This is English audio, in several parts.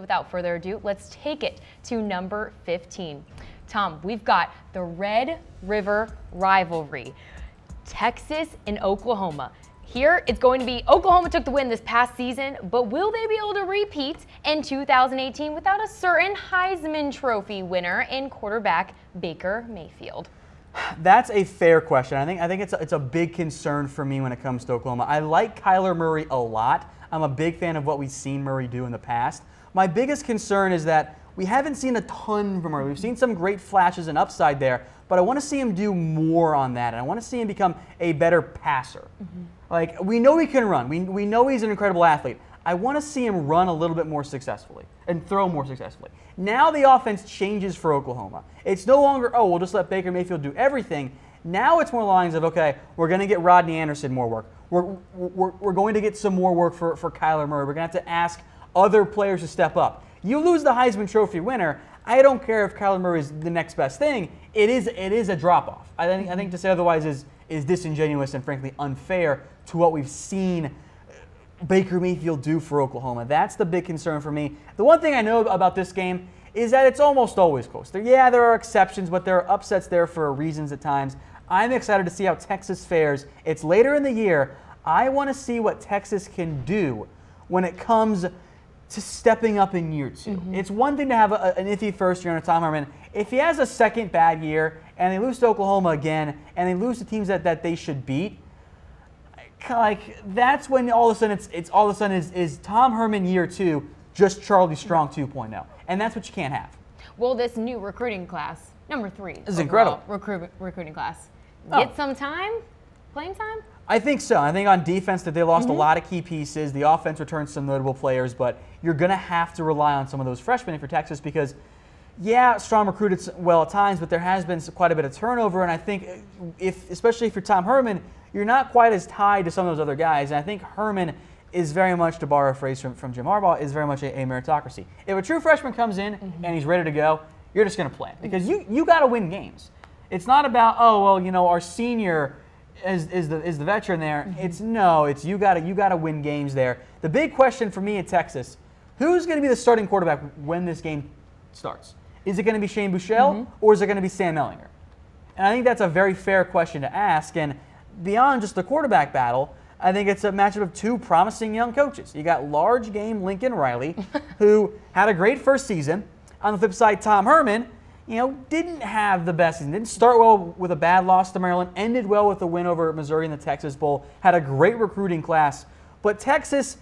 without further ado, let's take it to number 15. Tom, we've got the Red River Rivalry. Texas and Oklahoma. Here, it's going to be Oklahoma took the win this past season, but will they be able to repeat in 2018 without a certain Heisman Trophy winner in quarterback Baker Mayfield? That's a fair question. I think it's a big concern for me when it comes to Oklahoma. I like Kyler Murray a lot. I'm a big fan of what we've seen Murray do in the past. My biggest concern is that we haven't seen a ton from Murray. We've seen some great flashes and upside there, but I want to see him do more on that, and I want to see him become a better passer. Like, we know he can run. We know he's an incredible athlete. I want to see him run a little bit more successfully and throw more successfully. Now the offense changes for Oklahoma. It's no longer, oh, we'll just let Baker Mayfield do everything. Now it's more lines of, okay, we're going to get Rodney Anderson more work. We're going to get some more work for Kyler Murray. We're going to have to ask other players to step up. You lose the Heisman Trophy winner, I don't care if Kyler Murray is the next best thing. It is a drop-off. I think to say otherwise is disingenuous and frankly unfair to what we've seen Baker Mayfield do for Oklahoma. That's the big concern for me. The one thing I know about this game is that it's almost always close. There are exceptions, but there are upsets there for reasons at times. I'm excited to see how Texas fares. It's later in the year. I want to see what Texas can do when it comes to stepping up in year two. It's one thing to have an iffy first year under Tom Herman. If he has a second bad year and they lose to Oklahoma again and they lose to teams that they should beat, like, that's when all of a sudden is Tom Herman year two, just Charlie Strong 2.0, and that's what you can't have. Well, this new recruiting class, number 3, this is incredible. Recruiting class, get some time, playing time. I think so. I think on defense that they lost a lot of key pieces. The offense returned some notable players, but you're going to have to rely on some of those freshmen if you're Texas because, yeah, Strong recruited well at times, but there has been quite a bit of turnover, and I think especially if you're Tom Herman, you're not quite as tied to some of those other guys. And I think Herman is very much, to borrow a phrase from Jim Harbaugh, is very much a meritocracy. If a true freshman comes in and he's ready to go, you're just going to play because you got to win games. It's not about, oh, well, our senior is the veteran there. It's you got to win games there. The big question for me at Texas, who's going to be the starting quarterback when this game starts? Is it going to be Shane Buechele or is it going to be Sam Ehlinger? And I think that's a very fair question to ask. And beyond just the quarterback battle, I think it's a matchup of two promising young coaches. You got large game Lincoln Riley, who had a great first season. On the flip side, Tom Herman, didn't have the best season. Didn't start well with a bad loss to Maryland, ended well with a win over Missouri in the Texas Bowl, had a great recruiting class. But Texas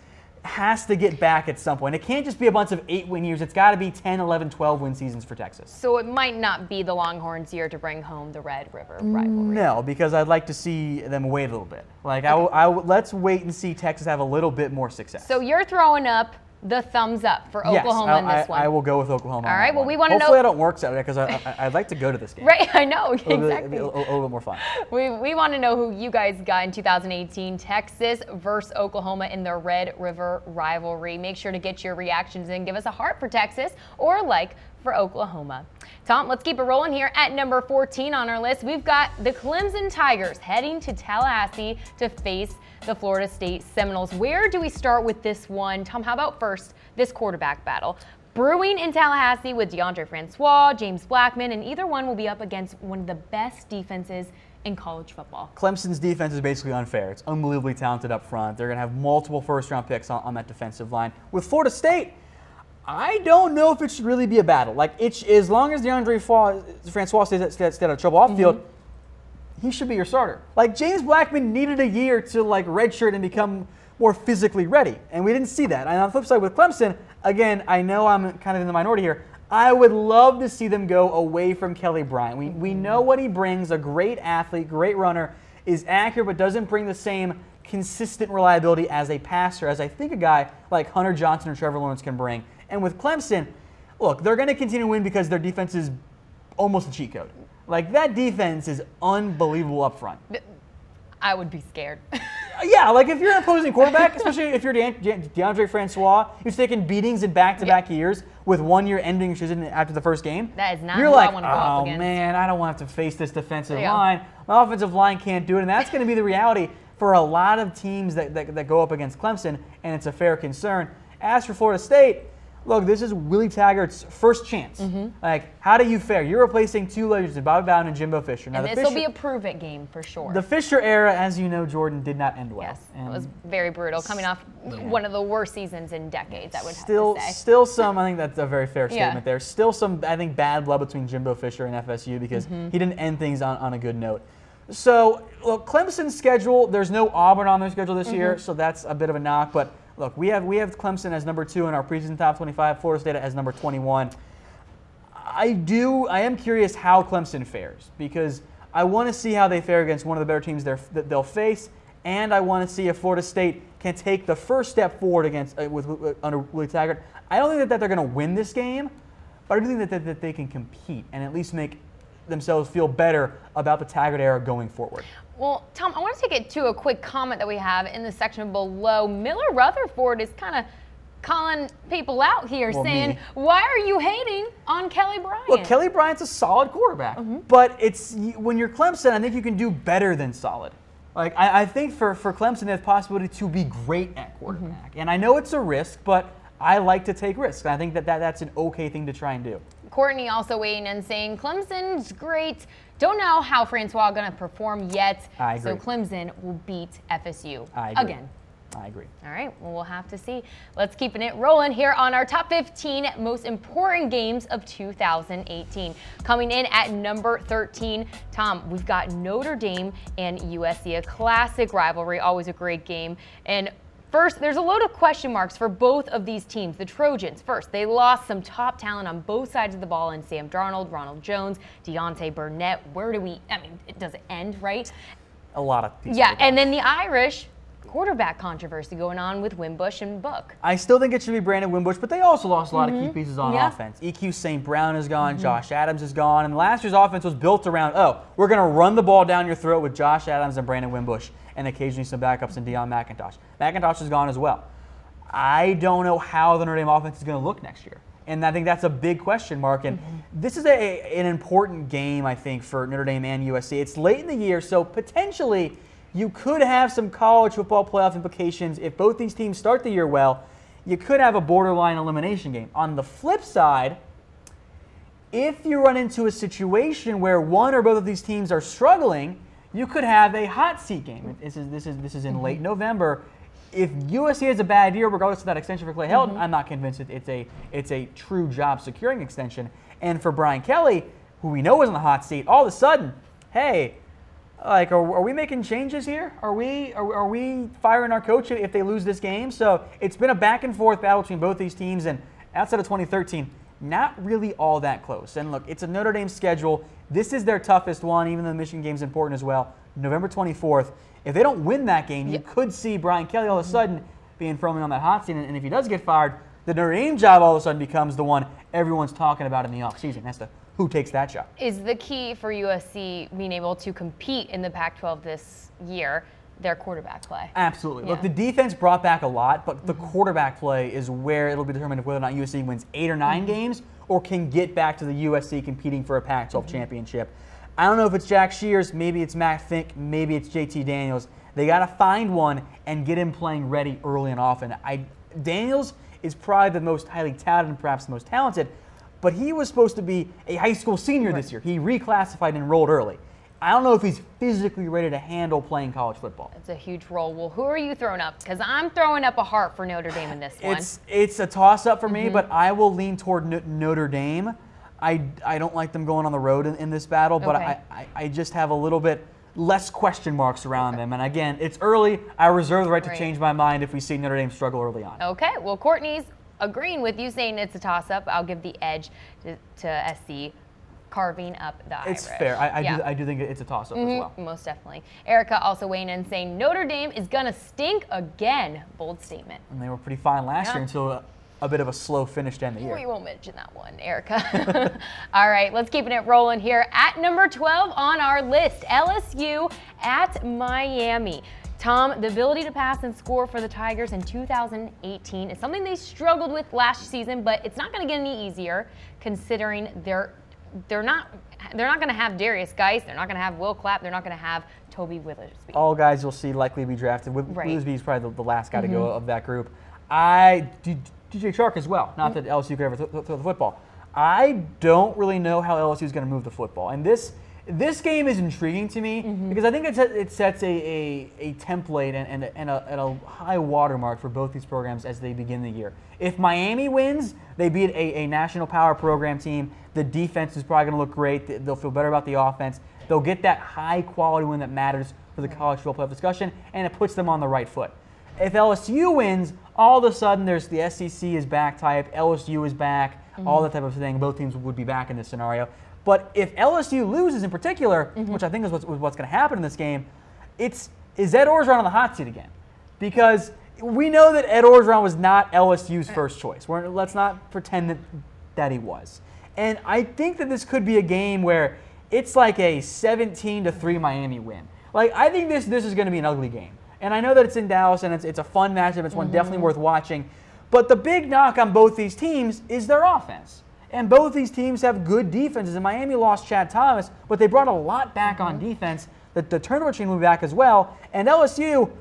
has to get back at some point. It can't just be a bunch of 8-win years. It's got to be 10, 11, 12-win seasons for Texas. So it might not be the Longhorns' year to bring home the Red River Rivalry. No, because I'd like to see them wait a little bit. Like, let's wait and see Texas have a little bit more success. So you're throwing up the thumbs up for Oklahoma in this one. I will go with Oklahoma. All right. Well, we want to know. Hopefully, I don't work Saturday because I'd like to go to this game. Right. I know. Exactly. A little bit more fun. We want to know who you guys got in 2018, Texas versus Oklahoma in the Red River Rivalry. Make sure to get your reactions in. Give us a heart for Texas or a like for Oklahoma. Tom, let's keep it rolling here. At number 14 on our list, we've got the Clemson Tigers heading to Tallahassee to face the Florida State Seminoles. Where do we start with this one? Tom, how about first this quarterback battle? Brewing in Tallahassee with DeAndre Francois, James Blackman, and either one will be up against one of the best defenses in college football. Clemson's defense is basically unfair. It's unbelievably talented up front. They're going to have multiple first-round picks on that defensive line. With Florida State, I don't know if it should really be a battle. Like, as long as DeAndre Francois stays out of trouble off field, he should be your starter. Like, James Blackman needed a year to redshirt and become more physically ready, and we didn't see that. And on the flip side with Clemson, again, I know I'm kind of in the minority here. I would love to see them go away from Kelly Bryant. We know what he brings, a great athlete, great runner, is accurate but doesn't bring the same consistent reliability as a passer as I think a guy like Hunter Johnson or Trevor Lawrence can bring. And with Clemson, look, they're going to continue to win because their defense is almost a cheat code. Like, that defense is unbelievable up front. I would be scared. Yeah, like if you're an opposing quarterback, especially if you're DeAndre Francois, who's taken beatings in back-to-back years with 1 year ending season after the first game. That is not you're who like, I want to go up against. Oh, man, I don't want to have to face this defensive line. My offensive line can't do it, and that's going to be the reality for a lot of teams that go up against Clemson, and it's a fair concern. As for Florida State, look, this is Willie Taggart's first chance. Like, how do you fare? You're replacing two legends in Bobby Bowden and Jimbo Fisher. Now, and this will be a prove-it game for sure. The Fisher era, as you know, Jordan, did not end well. Yes, it was very brutal, coming off one of the worst seasons in decades, I would have to say. Still some, I think that's a very fair statement there. Still some, I think, bad blood between Jimbo Fisher and FSU because he didn't end things on a good note. So, look, Clemson's schedule, there's no Auburn on their schedule this year, so that's a bit of a knock. But, look, we have Clemson as number 2 in our preseason top 25, Florida State as number 21. I am curious how Clemson fares because I want to see how they fare against one of the better teams that they'll face, and I want to see if Florida State can take the first step forward against under Willie Taggart. I don't think that they're going to win this game, but I do think that they can compete and at least make themselves feel better about the Taggart era going forward. Well, Tom, I want to take it to a quick comment that we have in the section below. Miller Rutherford is kind of calling people out here, saying, why are you hating on Kelly Bryant? Look, Kelly Bryant's a solid quarterback, but when you're Clemson, I think you can do better than solid. Like, I think for Clemson, they have the possibility to be great at quarterback. And I know it's a risk, but I like to take risks. I think that's an okay thing to try and do. Courtney also weighing in saying, Clemson's great. Don't know how Francois going to perform yet. I agree. So Clemson will beat FSU again. I agree. All right, well, we'll have to see. Let's keep it rolling here on our top 15 most important games of 2018. Coming in at number 13, Tom, we've got Notre Dame and USC, a classic rivalry, always a great game. And first, there's a load of question marks for both of these teams. The Trojans, first, they lost some top talent on both sides of the ball in Sam Darnold, Ronald Jones, Deontay Burnett. Does it end, right? A lot of pieces. Yeah, and then the Irish, quarterback controversy going on with Wimbush and Book. I still think it should be Brandon Wimbush, but they also lost a lot of key pieces on offense. EQ St. Brown is gone, Josh Adams is gone, and last year's offense was built around, we're going to run the ball down your throat with Josh Adams and Brandon Wimbush, and occasionally some backups in Deion McIntosh. McIntosh is gone as well. I don't know how the Notre Dame offense is going to look next year, and I think that's a big question mark, and this is an important game, I think, for Notre Dame and USC. It's late in the year, so potentially you could have some college football playoff implications. If both these teams start the year well, you could have a borderline elimination game. On the flip side, if you run into a situation where one or both of these teams are struggling, you could have a hot seat game. This is in late November. If USC has a bad year, regardless of that extension for Clay Helton, I'm not convinced it's a true job securing extension. And for Brian Kelly, who we know is in the hot seat, all of a sudden, hey, like, are we making changes here? Are we firing our coach if they lose this game? So it's been a back and forth battle between both these teams, and outside of 2013, not really all that close. And look, it's a Notre Dame schedule. This is their toughest one, even though the Michigan game's important as well. November 24th. If they don't win that game, you could see Brian Kelly all of a sudden being firmly on that hot seat. And if he does get fired, the Notre Dame job all of a sudden becomes the one everyone's talking about in the offseason. That's who takes that job. Is the key for USC being able to compete in the Pac-12 this year their quarterback play? Absolutely. Yeah. Look, the defense brought back a lot, but the quarterback play is where it'll be determined whether or not USC wins 8 or 9 games or can get back to the USC competing for a Pac-12 championship. I don't know if it's Jack Shears, maybe it's Matt Fink, maybe it's JT Daniels. They got to find one and get him playing ready early and often. Daniels is probably the most highly touted and perhaps the most talented, but he was supposed to be a high school senior this year. He reclassified and enrolled early. I don't know if he's physically ready to handle playing college football. It's a huge role. Well, who are you throwing up? Because I'm throwing up a heart for Notre Dame in this one. It's a toss-up for me, but I will lean toward Notre Dame. I don't like them going on the road in this battle, but I just have a little bit less question marks around them. And again, it's early. I reserve the right to change my mind if we see Notre Dame struggle early on. Okay, well, Courtney's agreeing with you, saying it's a toss-up. I'll give the edge to SC. Carving up the Irish. It's fair. I do think it's a toss-up as well. Most definitely. Erica also weighing in saying Notre Dame is going to stink again. Bold statement. And they were pretty fine last year until a bit of a slow finish to end the year. We won't mention that one, Erica. All right, let's keep it rolling here. At number 12 on our list, LSU at Miami. Tom, the ability to pass and score for the Tigers in 2018 is something they struggled with last season, but it's not going to get any easier considering they're not going to have Darius Geis. They're not going to have Will Clapp. They're not going to have Toby Witherspoon. All guys you'll see likely be drafted. Witherspoon is probably the last guy to go of that group. I DJ Chark as well. Not that LSU could ever throw the football. I don't really know how LSU is going to move the football. And this game is intriguing to me because I think it sets a template and a high watermark for both these programs as they begin the year. If Miami wins, they beat a national power program team. The defense is probably going to look great. They'll feel better about the offense. They'll get that high quality win that matters for the college football playoff discussion, and it puts them on the right foot. If LSU wins, all of a sudden there's the SEC is back type, LSU is back, all that type of thing. Both teams would be back in this scenario. But if LSU loses in particular, which I think is what's going to happen in this game, is Ed Orgeron on the hot seat again? Because we know that Ed Orgeron was not LSU's first choice. Let's not pretend that he was. And I think that this could be a game where it's like a 17-3 Miami win. Like, I think this is going to be an ugly game. And I know that it's in Dallas and it's a fun matchup. It's one definitely worth watching. But the big knock on both these teams is their offense. And both these teams have good defenses. And Miami lost Chad Thomas, but they brought a lot back on defense. The turnover chain will be back as well. And LSU,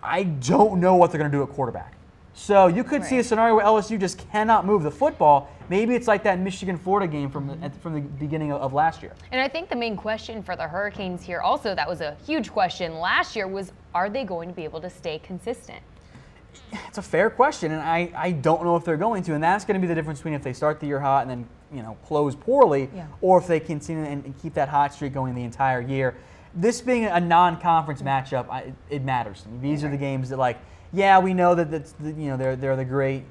I don't know what they're going to do at quarterback. So you could see a scenario where LSU just cannot move the football. Maybe it's like that Michigan-Florida game from the beginning of last year. And I think the main question for the Hurricanes here, also that was a huge question last year, was are they going to be able to stay consistent? It's a fair question, and I don't know if they're going to. And that's going to be the difference between if they start the year hot and then close poorly, or if they continue and keep that hot streak going the entire year. This being a non-conference matchup, it matters. These are the games that, yeah, we know that they're the great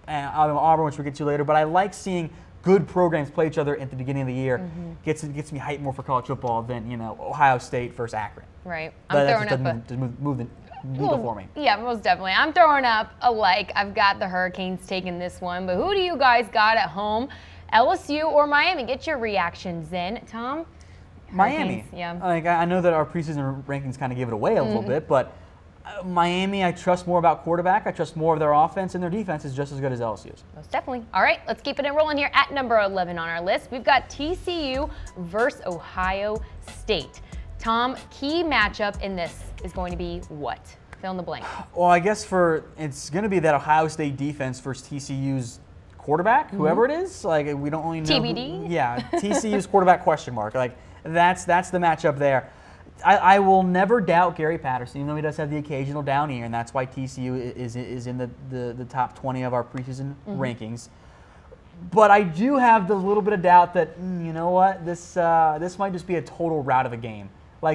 Auburn, which we'll get to later. But I like seeing good programs play each other at the beginning of the year. Gets me hyped more for college football than Ohio State versus Akron. Right. I'm throwing up move it for me. Yeah, most definitely. I'm throwing up a like. I've got the Hurricanes taking this one. But who do you guys got at home? LSU or Miami? Get your reactions in, Tom. Miami. Yeah. I know that our preseason rankings kind of give it away a little bit, but Miami, I trust more about quarterback. I trust more of their offense, and their defense is just as good as LSU's. Most definitely. All right, let's keep it rolling here at number 11 on our list. We've got TCU versus Ohio State. Tom, key matchup in this is going to be what? Fill in the blank. Well, I guess it's going to be that Ohio State defense versus TCU's quarterback, whoever it is. We don't really know. TBD? TCU's quarterback question mark. That's the matchup there. I will never doubt Gary Patterson, even though he does have the occasional down year, and that's why TCU is in the top 20 of our preseason rankings. But I do have the little bit of doubt that, you know what, this might just be a total rout of a game.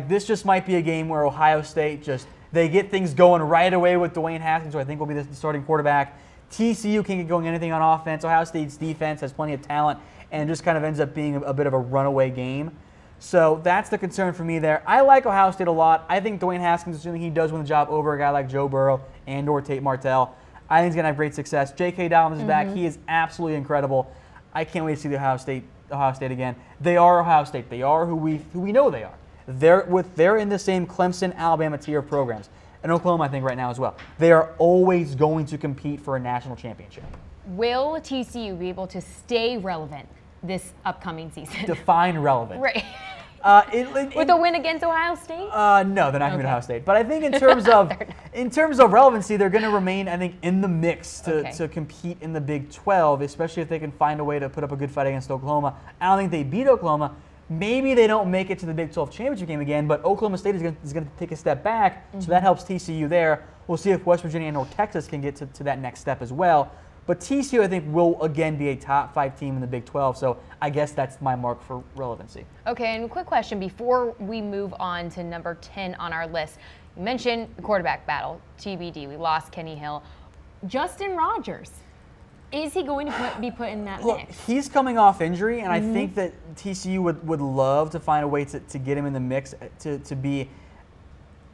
This just might be a game where Ohio State they get things going right away with Dwayne Haskins, who I think will be the starting quarterback. TCU can't get going anything on offense. Ohio State's defense has plenty of talent and just kind of ends up being a bit of a runaway game. So that's the concern for me there. I like Ohio State a lot. I think Dwayne Haskins, assuming he does win the job over a guy like Joe Burrow and or Tate Martell, I think he's going to have great success. J.K. Dobbins is back. He is absolutely incredible. I can't wait to see the Ohio State again. They are Ohio State. They are who we know they are. They're in the same Clemson, Alabama tier of programs. And Oklahoma, I think, right now as well. They are always going to compete for a national championship. Will TCU be able to stay relevant this upcoming season? Define relevant. Right. With a win against Ohio State? No, they're not going to beat Ohio State. But I think in terms of relevancy, they're going to remain, I think, in the mix to compete in the Big 12, especially if they can find a way to put up a good fight against Oklahoma. I don't think they beat Oklahoma. Maybe they don't make it to the Big 12 championship game again, but Oklahoma State is going to take a step back, so that helps TCU there. We'll see if West Virginia and or Texas can get to that next step as well. But TCU, I think, will again be a top 5 team in the Big 12, so I guess that's my mark for relevancy. Okay, and a quick question before we move on to number 10 on our list. You mentioned the quarterback battle, TBD. We lost Kenny Hill. Justin Rogers, is he going to be put in that mix? He's coming off injury, and I think that TCU would love to find a way to get him in the mix to be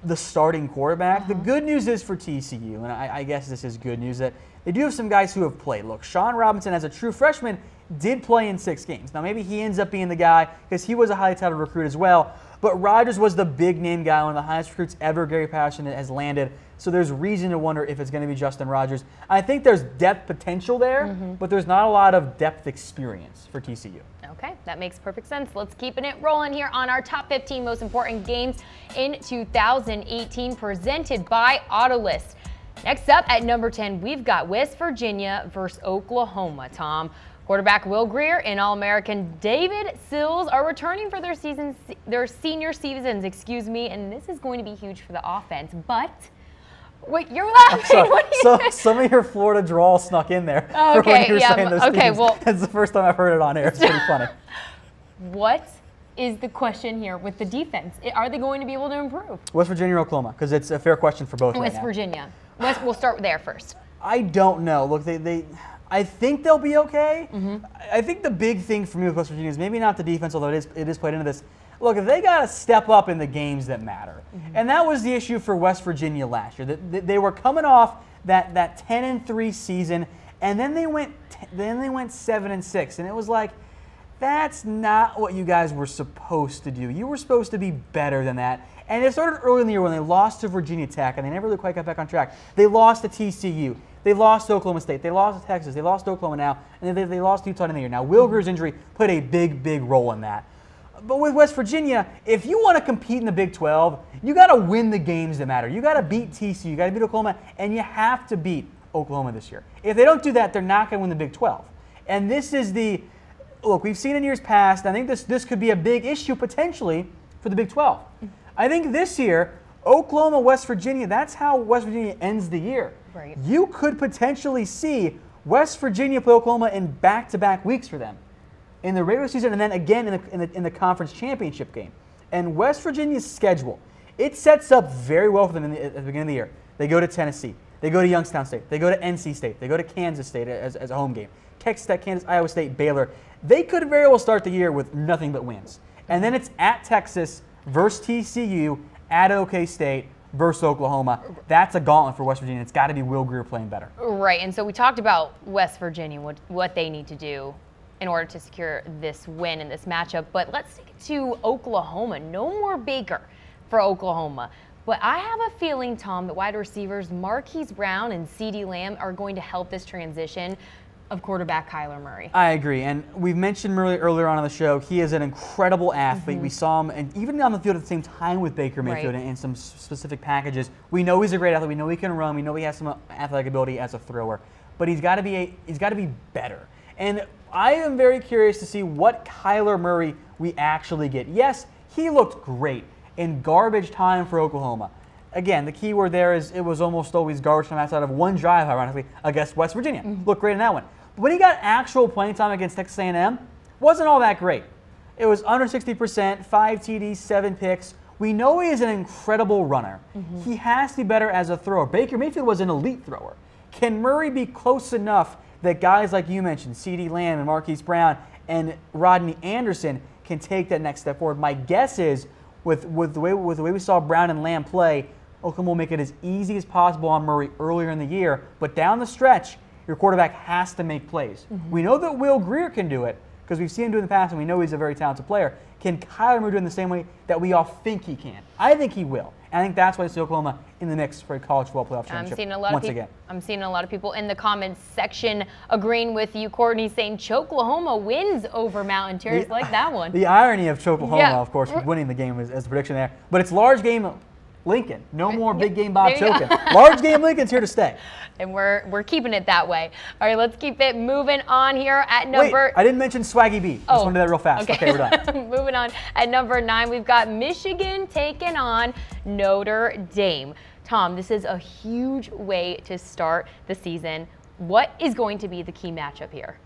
the starting quarterback. The good news is for TCU, and I guess this is good news, that they do have some guys who have played. Look, Sean Robinson, as a true freshman, did play in 6 games. Now, maybe he ends up being the guy because he was a highly touted recruit as well. But Rogers was the big-name guy, one of the highest recruits ever Gary Patterson has landed. So there's reason to wonder if it's going to be Justin Rogers. I think there's depth potential there, but there's not a lot of depth experience for TCU. Okay, that makes perfect sense. Let's keep it rolling here on our top 15 most important games in 2018, presented by Autolist. Next up at number 10, we've got West Virginia versus Oklahoma, Tom. Quarterback Will Grier and All-American David Sills are returning for their senior seasons, and this is going to be huge for the offense. But wait, you're laughing. Some of your Florida drawl snuck in there. Okay, well, that's the first time I've heard it on air. It's pretty funny. What is the question here with the defense? Are they going to be able to improve? West Virginia or Oklahoma? Because it's a fair question for both. West Virginia. We'll start there first. I don't know. Look, I think they'll be okay. I think the big thing for me with West Virginia is maybe not the defense, although it is played into this. Look, if they got to step up in the games that matter, and that was the issue for West Virginia last year. They were coming off that 10-3 season, and then they went 7-6, and it was like, that's not what you guys were supposed to do. You were supposed to be better than that. And it started early in the year when they lost to Virginia Tech, and they never really quite got back on track. They lost to TCU. They lost to Oklahoma State. They lost to Texas. They lost to Oklahoma now, and they lost to Utah in the year. Now, Will Grier's injury played a big, big role in that. But with West Virginia, if you want to compete in the Big 12, you got to win the games that matter. You got to beat TCU. You got to beat Oklahoma, and you have to beat Oklahoma this year. If they don't do that, they're not going to win the Big 12. And this is the look. We've seen in years past. I think this could be a big issue potentially for the Big 12. I think this year, Oklahoma, West Virginia, that's how West Virginia ends the year. Right. You could potentially see West Virginia play Oklahoma in back-to-back weeks for them in the regular season and then again in the conference championship game. And West Virginia's schedule, it sets up very well for them at the beginning of the year. They go to Tennessee. They go to Youngstown State. They go to NC State. They go to Kansas State as a home game. Texas Tech, Kansas, Iowa State, Baylor. They could very well start the year with nothing but wins. And then it's at Texas versus TCU, at OK State versus Oklahoma. That's a gauntlet for West Virginia. It's got to be Will Grier playing better. Right, and so we talked about West Virginia, what they need to do in order to secure this win in this matchup. But let's take it to Oklahoma. No more Baker for Oklahoma. But I have a feeling, Tom, that wide receivers Marquise Brown and CeeDee Lamb are going to help this transition of quarterback Kyler Murray. I agree, and we've mentioned Murray earlier on in the show. He is an incredible athlete. We saw him, and even on the field at the same time with Baker Mayfield in some specific packages. We know he's a great athlete. We know he can run. We know he has some athletic ability as a thrower, but he's got to be better. And I am very curious to see what Kyler Murray we actually get. Yes, he looked great in garbage time for Oklahoma. Again, the key word there is it was almost always garbage time outside of one drive, ironically, against West Virginia. Looked great in that one. But when he got actual playing time against Texas A&M, wasn't all that great. It was under 60%, 5 TDs, 7 picks. We know he is an incredible runner. He has to be better as a thrower. Baker Mayfield was an elite thrower. Can Murray be close enough that guys like you mentioned, CeeDee Lamb and Marquise Brown and Rodney Anderson, can take that next step forward? My guess is with the way we saw Brown and Lamb play, Oklahoma will make it as easy as possible on Murray earlier in the year. But down the stretch, your quarterback has to make plays. We know that Will Grier can do it because we've seen him do it in the past, and we know he's a very talented player. Can Kyler Murray do it in the same way that we all think he can? I think he will. And I think that's why I see Oklahoma in the mix for a college football playoff championship again. I'm seeing a lot of people in the comments section agreeing with you, Courtney, saying Choklahoma wins over Mountain. Cheers, like that one. The irony of Choklahoma, of course, winning the game as a prediction there. But it's large game Lincoln. No more big game Bob choking. Large game Lincoln's here to stay. And we're keeping it that way. All right, let's keep it moving on here at number... Wait, I didn't mention Swaggy B. Just want to do that real fast. Okay, we're done. Moving on. At number 9, we've got Michigan taking on Notre Dame. Tom, this is a huge way to start the season. What is going to be the key matchup here?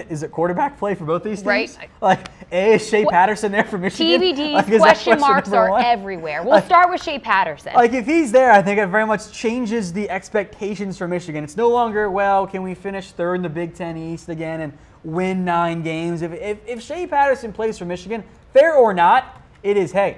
Is it quarterback play for both these teams? Right. Like, is Shea Patterson there for Michigan? TBD's question marks are everywhere. We'll start with Shea Patterson. Like, if he's there, I think it very much changes the expectations for Michigan. It's no longer, well, can we finish third in the Big Ten East again and win 9 games? If Shea Patterson plays for Michigan, fair or not, it is, hey,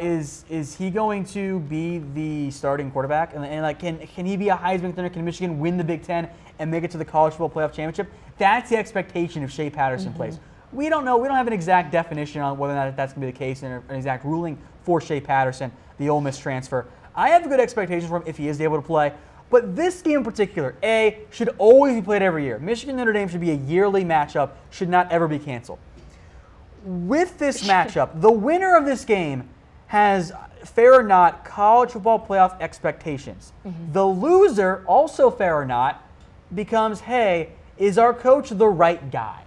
is he going to be the starting quarterback? And like, can he be a Heisman contender? Can Michigan win the Big Ten and make it to the college football playoff championship? That's the expectation if Shea Patterson plays. We don't know. We don't have an exact definition on whether or not that's going to be the case and an exact ruling for Shea Patterson, the Ole Miss transfer. I have good expectations for him if he is able to play. But this game in particular, should always be played every year. Michigan-Notre Dame should be a yearly matchup, should not ever be canceled. With this matchup, the winner of this game has fair or not, college football playoff expectations. The loser, also fair or not, becomes, hey, is our coach the right guy?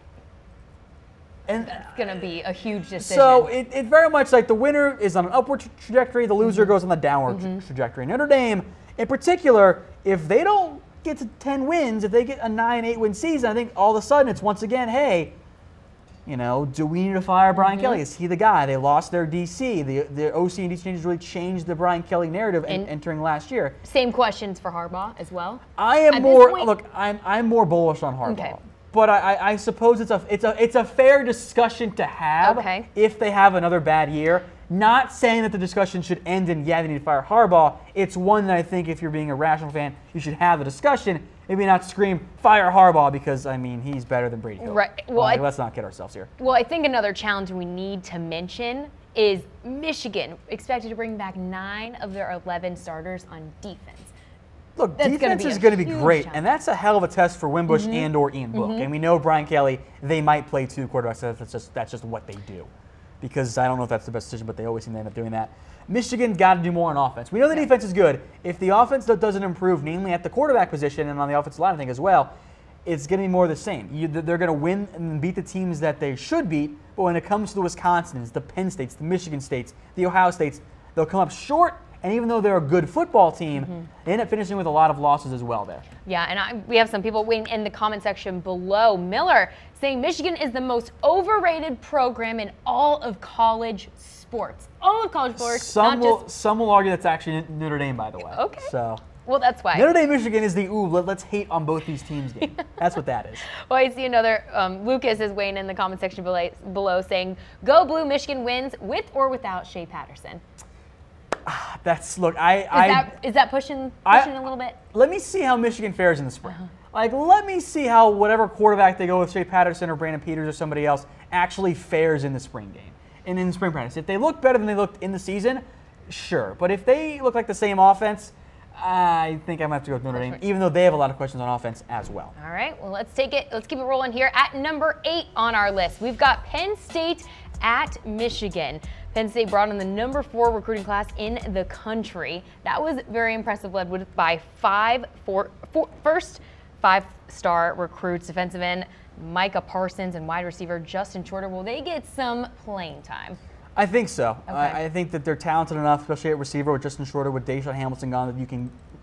And that's going to be a huge decision. So it very much like the winner is on an upward trajectory, the loser goes on the downward trajectory. Notre Dame, in particular, if they don't get to 10 wins, if they get a 9-8 win season, I think all of a sudden it's once again, hey, you know, do we need to fire Brian Kelly? Is he the guy? They lost their DC. The OC and DC changes really changed the Brian Kelly narrative entering last year. Same questions for Harbaugh as well. I am I'm more bullish on Harbaugh. Okay. But I suppose it's a fair discussion to have if they have another bad year. Not saying that the discussion should end in, yeah, they need to fire Harbaugh. It's one that I think if you're being a rational fan, you should have the discussion. Maybe not scream, fire Harbaugh, because, I mean, he's better than Brady Hill. Right. Well, let's not kid ourselves here. Well, I think another challenge we need to mention is Michigan, expected to bring back 9 of their 11 starters on defense. Look, defense is going to be great, and that's a hell of a test for Wimbush and or Ian Book. And we know Brian Kelly, they might play 2 quarterbacks. That's just what they do. Because I don't know if that's the best decision, but they always seem to end up doing that. Michigan got to do more on offense. We know the defense is good. If the offense doesn't improve, namely at the quarterback position and on the offensive line, I think as well, it's going to be more of the same. They're going to win and beat the teams that they should beat, but when it comes to the Wisconsins, the Penn States, the Michigan States, the Ohio States, they'll come up short. And even though they're a good football team, they end up finishing with a lot of losses as well there. Yeah, and we have some people waiting in the comment section below. Miller saying Michigan is the most overrated program in all of college sports. All of college sports. Some will argue that's actually Notre Dame, by the way. Okay. So. Well, that's why. Notre Dame, Michigan is the let's hate on both these teams game. That's what that is. Well, I see another, Lucas is weighing in the comment section below saying, go Blue, Michigan wins with or without Shea Patterson. Is that pushing a little bit? Let me see how Michigan fares in the spring. Like, let me see how whatever quarterback they go with, Shea Patterson or Brandon Peters or somebody else, actually fares in the spring game and in spring practice. If they look better than they looked in the season, sure. But if they look like the same offense, I think I'm going to have to go with Notre Dame, even though they have a lot of questions on offense as well. All right, well, let's keep it rolling here. At number 8 on our list, we've got Penn State at Michigan. Penn State brought in the number 4 recruiting class in the country. That was very impressive, led by 5 first 5-star recruits, defensive end Micah Parsons and wide receiver Justin Shorter. Will they get some playing time? I think so. Okay. I think that they're talented enough, especially at receiver with Justin Shorter, with Deshaun Hamilton gone, that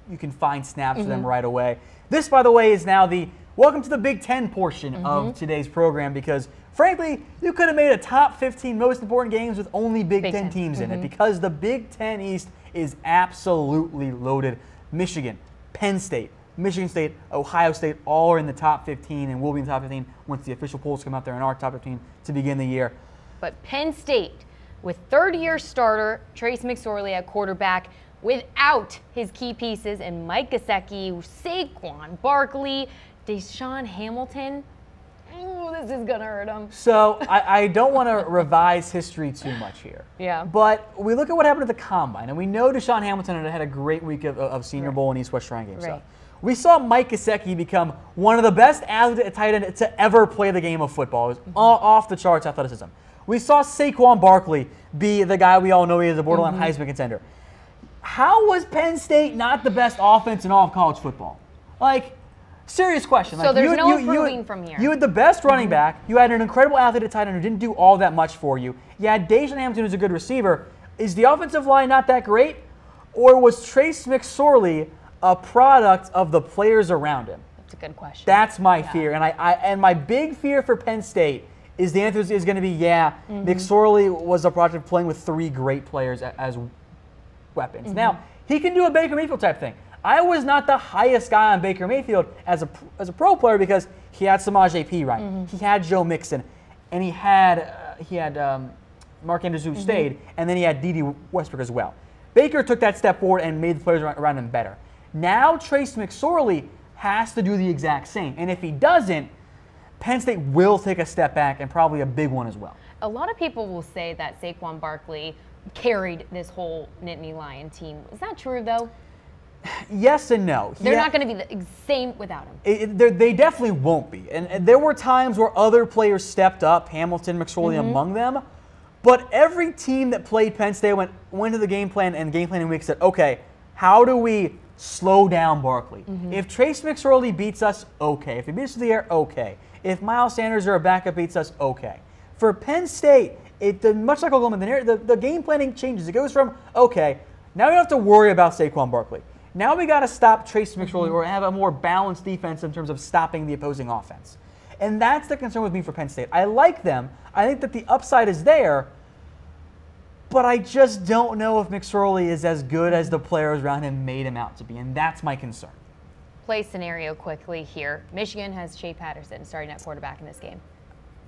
you can find snaps for them right away. This, by the way, is now the welcome to the Big Ten portion of today's program, because frankly, you could have made a top 15 most important games with only Big Ten teams in it, because the Big Ten East is absolutely loaded. Michigan, Penn State, Michigan State, Ohio State, all are in the top 15 and will be in the top 15 once the official polls come out there in our top 15 to begin the year. But Penn State, with third-year starter Trace McSorley at quarterback, without his key pieces in Mike Gesicki, Saquon Barkley, Deshaun Hamilton, this is going to hurt him. So I don't want to revise history too much here. Yeah. But we look at what happened at the Combine, and we know Deshaun Hamilton had a great week of Senior Bowl and East-West Shrine Game stuff. We saw Mike Gesicki become one of the best athletes at tight end to ever play the game of football. It was off the charts athleticism. We saw Saquon Barkley be the guy we all know he is, a borderline Heisman contender. How was Penn State not the best offense in all of college football? Like, serious question. So there's no improving from here. You had the best running back. You had an incredible athlete at tight end who didn't do all that much for you. You had Deshaun Hamilton, who's a good receiver. Is the offensive line not that great? Or was Trace McSorley a product of the players around him? That's a good question. That's my fear. And my big fear for Penn State is the answer is going to be, McSorley was a product of playing with 3 great players as weapons. Now, he can do a Baker Mayfield type thing. I was not the highest guy on Baker Mayfield as a pro player because he had Samaje Perine, he had Joe Mixon, and he had Mark Andrews who stayed, and then he had D.D. Westbrook as well. Baker took that step forward and made the players around him better. Now Trace McSorley has to do the exact same, and if he doesn't, Penn State will take a step back, and probably a big one as well. A lot of people will say that Saquon Barkley carried this whole Nittany Lion team. Is that true, though? Yes and no. They're not going to be the same without him. They definitely won't be. And there were times where other players stepped up, Hamilton, McSorley among them. But every team that played Penn State went to the game plan and game planning week said, okay, how do we slow down Barkley? If Trace McSorley beats us, okay. If he beats us in the air, okay. If Miles Sanders or a backup beats us, okay. For Penn State, much like Oklahoma, the game planning changes. It goes from, okay, now we don't have to worry about Saquon Barkley. Now we got to stop Trace McSorley or have a more balanced defense in terms of stopping the opposing offense. And that's the concern with me for Penn State. I like them. I think that the upside is there, but I just don't know if McSorley is as good as the players around him made him out to be, and that's my concern. Play scenario quickly here. Michigan has Shea Patterson starting at quarterback in this game.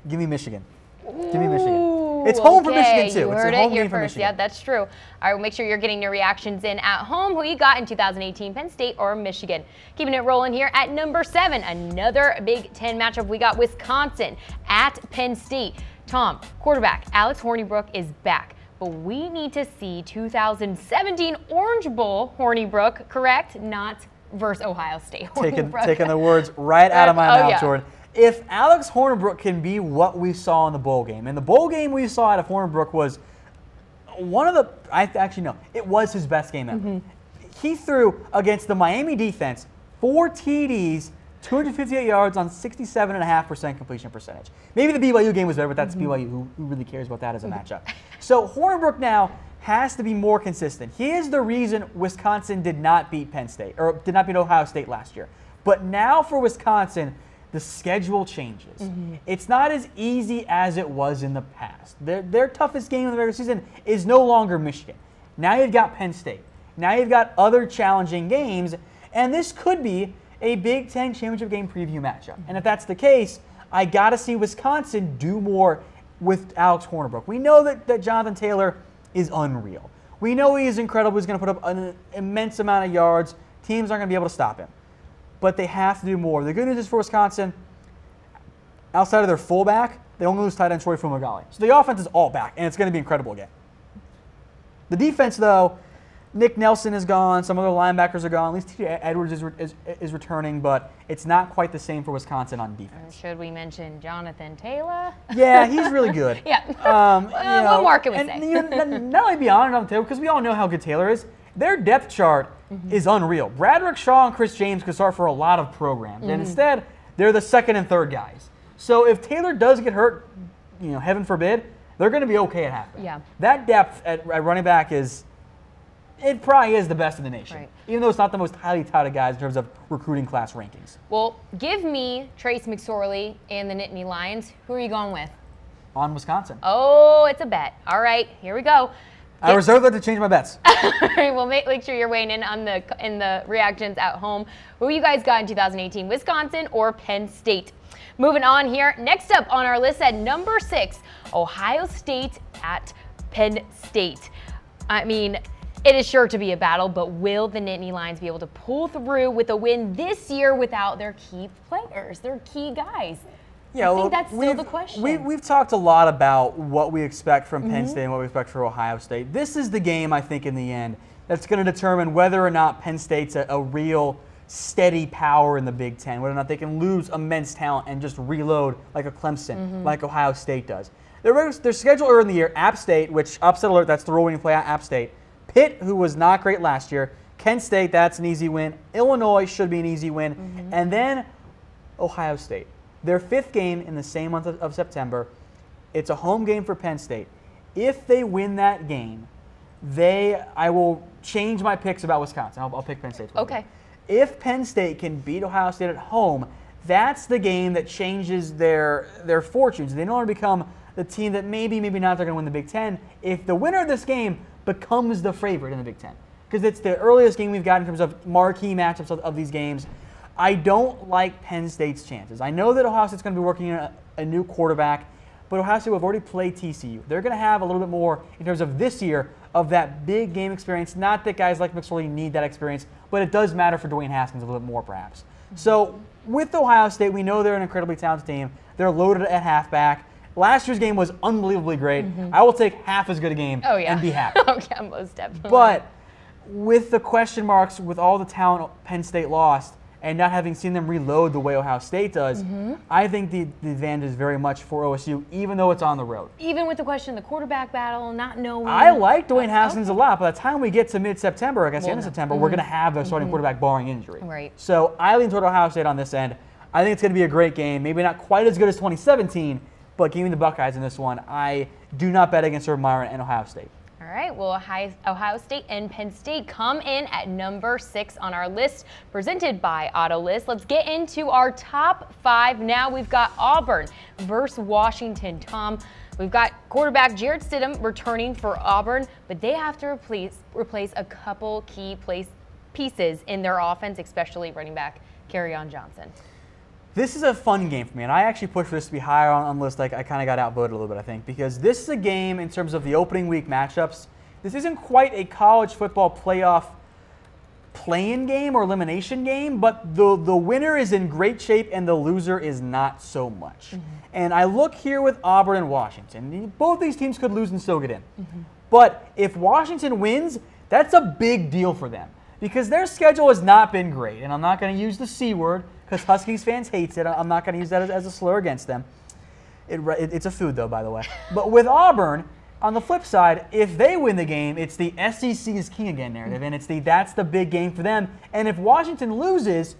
Give me Michigan. Give me Michigan. It's home for Michigan, too. You heard it here first. Yeah, that's true. All right, well, make sure you're getting your reactions in at home. Who you got in 2018, Penn State or Michigan? Keeping it rolling here at number 7. Another Big Ten matchup. We got Wisconsin at Penn State. Tom, quarterback, Alex Hornibrook is back. But we need to see 2017 Orange Bowl Hornibrook, correct? Not versus Ohio State. Taking the words right out of my mouth, Jordan. If Alex Hornibrook can be what we saw in the bowl game, and the bowl game we saw out of Hornibrook was one of the, it was his best game ever. He threw against the Miami defense 4 TDs, 258 yards on 67.5% completion percentage. Maybe the BYU game was better, but that's BYU. Who really cares about that as a matchup? So Hornibrook now has to be more consistent. He is the reason Wisconsin did not beat Penn State, or did not beat Ohio State last year. But now for Wisconsin, the schedule changes. It's not as easy as it was in the past. Their toughest game of the regular season is no longer Michigan. Now you've got Penn State. Now you've got other challenging games, and this could be a Big Ten championship game preview matchup. And if that's the case, I got to see Wisconsin do more with Alex Hornibrook. We know that Jonathan Taylor is unreal. We know he is incredible. He's going to put up an immense amount of yards. Teams aren't going to be able to stop him. But they have to do more. The good news is for Wisconsin, outside of their fullback, they only lose tight end Troy Fumagalli. So the offense is all back, and it's going to be incredible again. The defense, though, Nick Nelson is gone. Some other linebackers are gone. At least T.J. Edwards is returning, but it's not quite the same for Wisconsin on defense. Should we mention Jonathan Taylor? Yeah, he's really good. What more can we say? Not only beyond Jonathan Taylor, because we all know how good Taylor is, their depth chart is unreal. Bradrick Shaw and Chris James could start for a lot of programs, and instead, they're the second and third guys. So if Taylor does get hurt, heaven forbid, they're going to be okay at halfback. Yeah. That depth at running back it probably is the best in the nation, even though it's not the most highly touted guys in terms of recruiting class rankings. Well, give me Trace McSorley and the Nittany Lions. Who are you going with? On Wisconsin. Oh, it's a bet. All right, here we go. I reserve that to change my bets. All right, well, make sure you're weighing in on the reactions at home. Who you guys got in 2018, Wisconsin or Penn State? Moving on here, next up on our list at number 6, Ohio State at Penn State. I mean, it is sure to be a battle, but will the Nittany Lions be able to pull through with a win this year without their key players, their key guys? Yeah, I think that's still the question. We've talked a lot about what we expect from Penn State and what we expect for Ohio State. This is the game, I think, in the end, that's going to determine whether or not Penn State's a real steady power in the Big Ten, whether or not they can lose immense talent and just reload like a Clemson, like Ohio State does. Their schedule earlier in the year, App State, which, upset alert, that's the role when you play at App State. Pitt, who was not great last year. Kent State, that's an easy win. Illinois should be an easy win. And then Ohio State. Their 5th game in the same month of September. It's a home game for Penn State. If they win that game, I will change my picks about Wisconsin. I'll pick Penn State. Okay. If Penn State can beat Ohio State at home, that's the game that changes their fortunes. They no longer become the team that maybe not they're going to win the Big Ten. If the winner of this game becomes the favorite in the Big Ten, because it's the earliest game we've got in terms of marquee matchups of these games, I don't like Penn State's chances. I know that Ohio State's going to be working on a new quarterback, but Ohio State will have already played TCU. They're going to have a little bit more in terms of this year of that big game experience. Not that guys like McSorley need that experience, but it does matter for Dwayne Haskins a little bit more perhaps. So with Ohio State, we know they're an incredibly talented team. They're loaded at halfback. Last year's game was unbelievably great. I will take half as good a game and be happy. Most definitely. But with the question marks, with all the talent Penn State lost, and not having seen them reload the way Ohio State does, I think the advantage is very much for OSU, even though it's on the road. Even with the question of the quarterback battle, not knowing. I like Dwayne Haskins a lot. By the time we get to mid-September, I guess the end of September, we're going to have the starting quarterback barring injury. Right. So I lean toward Ohio State on this end. I think it's going to be a great game. Maybe not quite as good as 2017, but give me the Buckeyes in this one. I do not bet against Urban Meyer and Ohio State. All right, well, Ohio State and Penn State come in at number 6 on our list, presented by AutoList. Let's get into our top 5 now. We've got Auburn versus Washington. Tom, we've got quarterback Jarrett Stidham returning for Auburn, but they have to replace a couple key pieces in their offense, especially running back Kerryon Johnson. This is a fun game for me, and I actually pushed for this to be higher on the list. I kind of got outvoted a little bit, I think, because this is a game in terms of the opening week matchups. This isn't quite a college football playoff play-in game or elimination game, but the winner is in great shape and the loser is not so much. And I look here with Auburn and Washington. Both these teams could lose and still get in. But if Washington wins, that's a big deal for them because their schedule has not been great. And I'm not going to use the C word, because Huskies fans hates it. I'm not going to use that as a slur against them. It's a food, though, by the way. But with Auburn, on the flip side, if they win the game, it's the SEC is king again narrative, and that's the big game for them. And if Washington loses,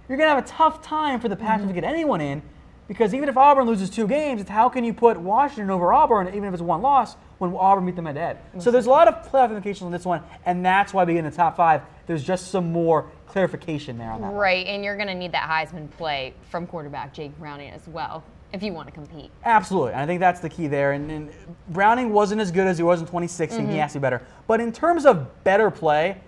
you're going to have a tough time for the Pac-12 to get anyone in, because even if Auburn loses 2 games, it's how can you put Washington over Auburn, even if it's one loss, when Auburn beat them head-to-head. So there's a lot of playoff implications on this one, and that's why we get in the top 5. There's just some more clarification there on that. Right, and you're going to need that Heisman play from quarterback Jake Browning as well if you want to compete. Absolutely, and I think that's the key there. And Browning wasn't as good as he was in 2016. He has to be better. But in terms of better play,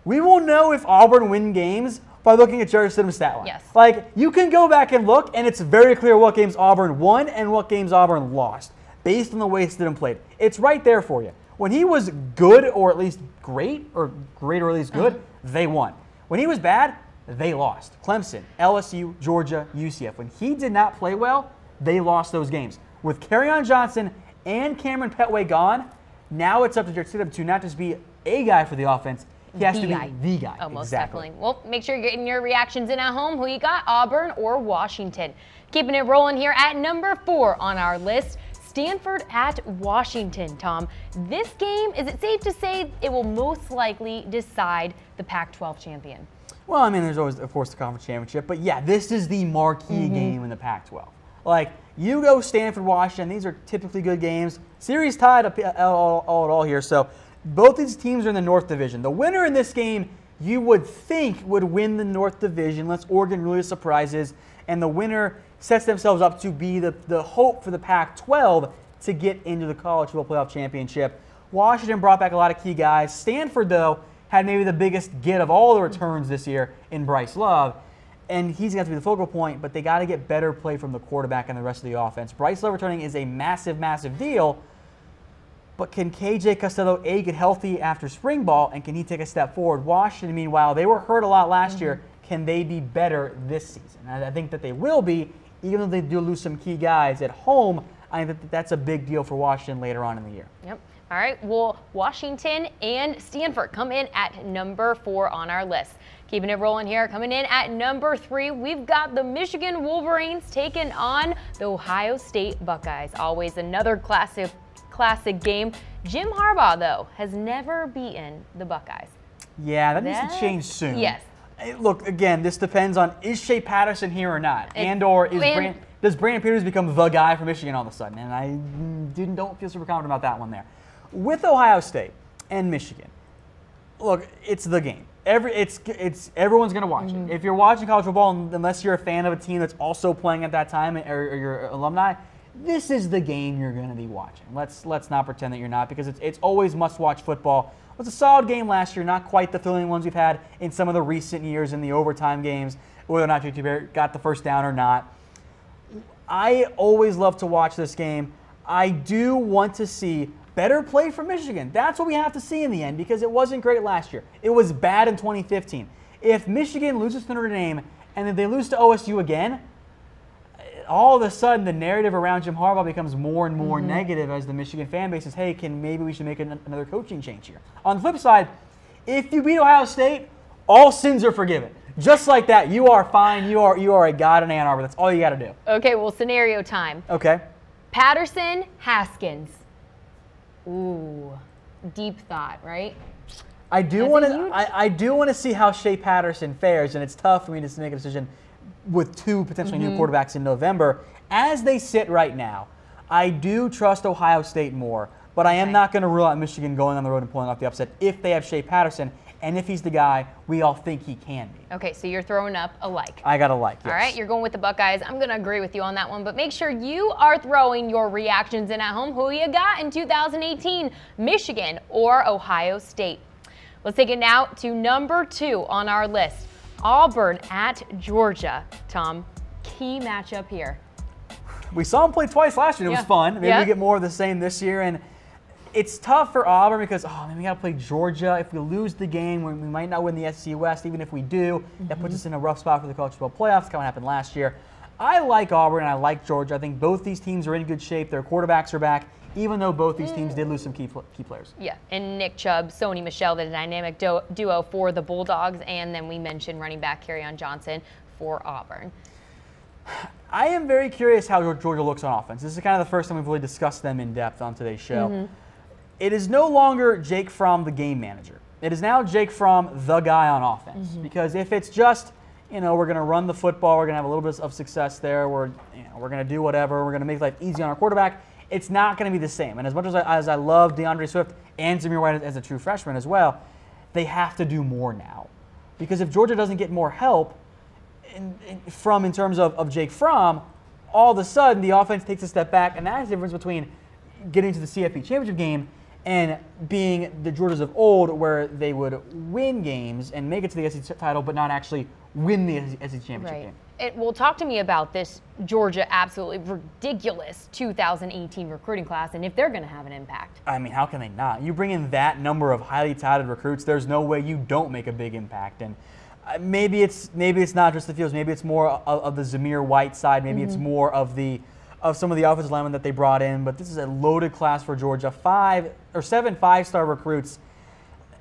we will know if Auburn win games by looking at Jarrett Stidham's stat line. Yes. Like, you can go back and look, and it's very clear what games Auburn won and what games Auburn lost based on the way Stidham played. It's right there for you. When he was good or at least great or at least good, they won. When he was bad, they lost. Clemson, LSU, Georgia, UCF. When he did not play well, they lost those games. With Kerryon Johnson and Cameron Petway gone, now it's up to Jarrett Stidham to not just be a guy for the offense, he has to be the guy. Oh, most exactly. definitely. Well, make sure you're getting your reactions in at home. Who you got, Auburn or Washington? Keeping it rolling here at number 4 on our list. Stanford at Washington, Tom. This game, is it safe to say it will most likely decide the Pac-12 champion? Well, I mean, there's always, of course, the conference championship. But, yeah, this is the marquee game in the Pac-12. Like, you go Stanford, Washington. These are typically good games. Series tied up all here. So both these teams are in the North Division. The winner in this game, you would think, would win the North Division unless Oregon really surprises. And the winner sets themselves up to be the hope for the Pac-12 to get into the college football playoff championship. Washington brought back a lot of key guys. Stanford, though, had maybe the biggest get of all the returns this year in Bryce Love. And he's going to be the focal point, but they got to get better play from the quarterback and the rest of the offense. Bryce Love returning is a massive, massive deal. But can KJ Costello, A, get healthy after spring ball, and can he take a step forward? Washington, meanwhile, they were hurt a lot last year. Can they be better this season? And I think that they will be, even though they do lose some key guys at home. I think that that's a big deal for Washington later on in the year. Yep. All right. Well, Washington and Stanford come in at number 4 on our list. Keeping it rolling here. Coming in at number 3, we've got the Michigan Wolverines taking on the Ohio State Buckeyes. Always another classic game. Jim Harbaugh, though, has never beaten the Buckeyes. Yeah, that needs to change soon. Yes. Look, again, this depends on, is Shea Patterson here or not? Does Brandon Peters become the guy for Michigan all of a sudden? And I don't feel super confident about that one there. With Ohio State and Michigan, look, it's the game. Everyone's going to watch it. If you're watching college football, unless you're a fan of a team that's also playing at that time or you're alumni, this is the game you're going to be watching. Let's not pretend that you're not, because it's always must-watch football. It was a solid game last year, not quite the thrilling ones we've had in some of the recent years in the overtime games, whether or not JT got the first down or not. I always love to watch this game. I do want to see better play from Michigan. That's what we have to see in the end, because it wasn't great last year. It was bad in 2015. If Michigan loses to Notre Dame and then they lose to OSU again, all of a sudden the narrative around Jim Harbaugh becomes more and more negative as the Michigan fan base says, hey, maybe we should make another coaching change here. On the flip side, if you beat Ohio State, all sins are forgiven. Just like that, you are fine. You are a god in Ann Arbor. That's all you got to do. Okay, well, scenario time. Okay. Patterson, Haskins. Ooh, deep thought, right? I do want to see how Shea Patterson fares, and it's tough for me to make a decision with two potentially new quarterbacks in November. As they sit right now, I do trust Ohio State more, but I am not going to rule out Michigan going on the road and pulling off the upset if they have Shea Patterson, and if he's the guy we all think he can be. Okay, so you're throwing up a like. I got a like, yes. All right, you're going with the Buckeyes. I'm going to agree with you on that one, but make sure you are throwing your reactions in at home. Who you got in 2018, Michigan or Ohio State? Let's take it now to number 2 on our list, Auburn at Georgia. Tom, key matchup here. We saw them play twice last year. It was fun. Maybe we get more of the same this year. And it's tough for Auburn because, we got to play Georgia. If we lose the game, we might not win the SEC West. Even if we do, that puts us in a rough spot for the college football playoffs. Kind of happened last year. I like Auburn and I like Georgia. I think both these teams are in good shape. Their quarterbacks are back, even though both these teams did lose some key players. Yeah, and Nick Chubb, Sony Michel, the dynamic duo for the Bulldogs, and then we mentioned running back Kerryon Johnson for Auburn. I am very curious how Georgia looks on offense. This is kind of the first time we've really discussed them in depth on today's show. It is no longer Jake Fromm, the game manager. It is now Jake Fromm, the guy on offense. Because if it's just, we're going to run the football, we're going to have a little bit of success there, we're going to do whatever, we're going to make life easy on our quarterback, it's not going to be the same. And as much as I love DeAndre Swift and Zamir White as a true freshman as well, they have to do more now. Because if Georgia doesn't get more help in terms of Jake Fromm, all of a sudden the offense takes a step back, and that's the difference between getting to the CFP championship game and being the Georgias of old, where they would win games and make it to the SEC title, but not actually win the SEC championship game. Well, talk to me about this Georgia absolutely ridiculous 2018 recruiting class, and if they're going to have an impact. I mean, how can they not? You bring in that number of highly touted recruits, there's no way you don't make a big impact. And maybe it's not just the fields. Maybe it's more of the Zamir White side. Maybe it's more of some of the offensive linemen that they brought in. But this is a loaded class for Georgia. 7 5-star recruits.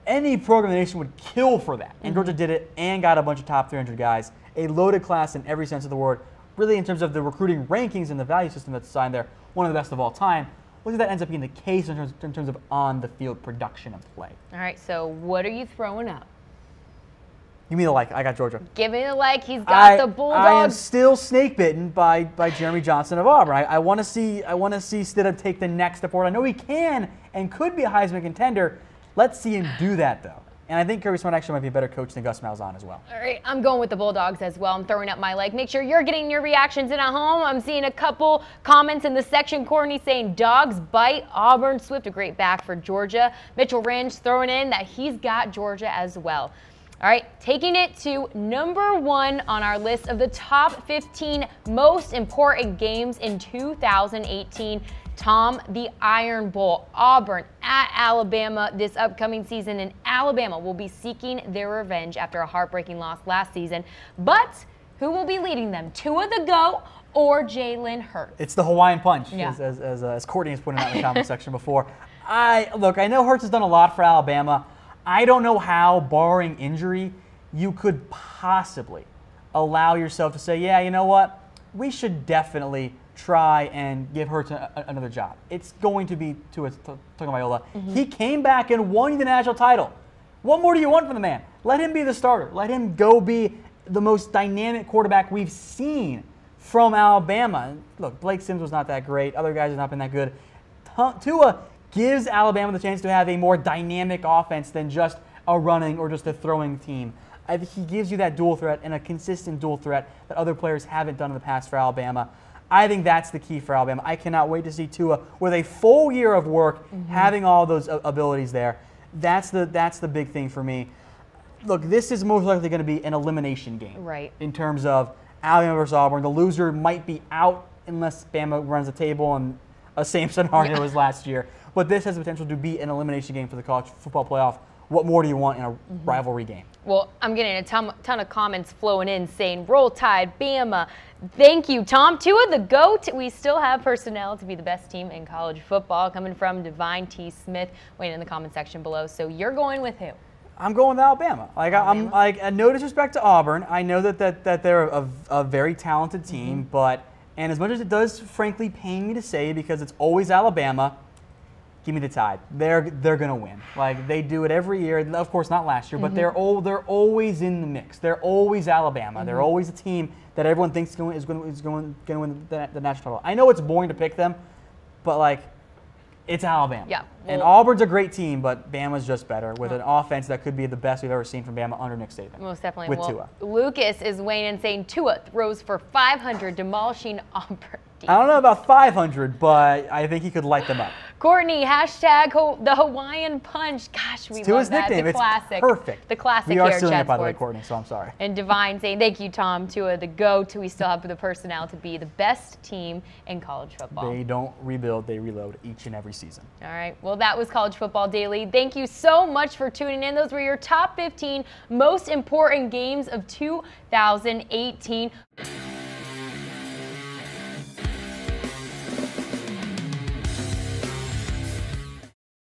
Any program in the nation would kill for that. And Georgia did it and got a bunch of top 300 guys. A loaded class in every sense of the word. Really, in terms of the recruiting rankings and the value system that's assigned there, one of the best of all time. Look at that ends up being the case in terms of on-the-field production and play. All right, so what are you throwing up? Give me the like. I got Georgia. Give me the like. He's got the Bulldogs. I am still snake bitten by Jeremy Johnson of Auburn. I want to see Stidham take the next step forward. I know he can and could be a Heisman contender. Let's see him do that though. And I think Kirby Smart actually might be a better coach than Gus Malzahn as well. All right, I'm going with the Bulldogs as well. I'm throwing up my like. Make sure you're getting your reactions in at home. I'm seeing a couple comments in the section. Courtney saying dogs bite Auburn. Swift, a great back for Georgia. Mitchell Range throwing in that he's got Georgia as well. All right, taking it to number 1 on our list of the top 15 most important games in 2018. Tom, the Iron Bowl. Auburn at Alabama this upcoming season, and Alabama will be seeking their revenge after a heartbreaking loss last season. But who will be leading them? Tua the GOAT or Jalen Hurts? It's the Hawaiian Punch, as Courtney has pointed out in the comment section before. I know Hurts has done a lot for Alabama. I don't know how, barring injury, you could possibly allow yourself to say, yeah, you know what? We should definitely try and give Hurts another job. It's going to be Tua Tagovailoa. He came back and won the national title. What more do you want from the man? Let him be the starter. Let him go be the most dynamic quarterback we've seen from Alabama. Look, Blake Sims was not that great. Other guys have not been that good. Tua gives Alabama the chance to have a more dynamic offense than just a running or just a throwing team. I think he gives you that dual threat and a consistent dual threat that other players haven't done in the past for Alabama. I think that's the key for Alabama. I cannot wait to see Tua with a full year of work, having all those abilities there. That's the big thing for me. Look, this is most likely going to be an elimination game. Right. In terms of Alabama versus Auburn. The loser might be out unless Bama runs the table, and a same scenario as last year. But this has the potential to be an elimination game for the college football playoff. What more do you want in a rivalry game? Well, I'm getting a ton of comments flowing in saying, Roll Tide, Bama. Thank you, Tom. Tua the GOAT. We still have personnel to be the best team in college football, coming from Divine T. Smith. Wait in the comment section below. So you're going with who? I'm going with Alabama. Like I'm like, no disrespect to Auburn. I know that they're a very talented team, and as much as it does frankly pain me to say because it's always Alabama, give me the Tide. They're gonna win. Like they do it every year. Of course, not last year, but they're always in the mix. They're always Alabama. They're always a team that everyone thinks is going to win the national title. I know it's boring to pick them, but like. It's Alabama. Yeah. And Auburn's a great team, but Bama's just better with an offense that could be the best we've ever seen from Bama under Nick Saban. Most definitely. With Tua. Lucas is weighing in saying Tua throws for 500, demolishing Auburn. I don't know about 500, but I think he could light them up. Courtney, hashtag the Hawaiian Punch. Gosh, we love that. Nickname. The classic. It's perfect. The classic we are here, stealing Chat it, by the way, Sports. Courtney, so I'm sorry. And Divine saying, thank you, Tom. Tua, the GOAT. We still have the personnel to be the best team in college football. They don't rebuild, they reload each and every season. All right. Well, that was College Football Daily. Thank you so much for tuning in. Those were your top 15 most important games of 2018.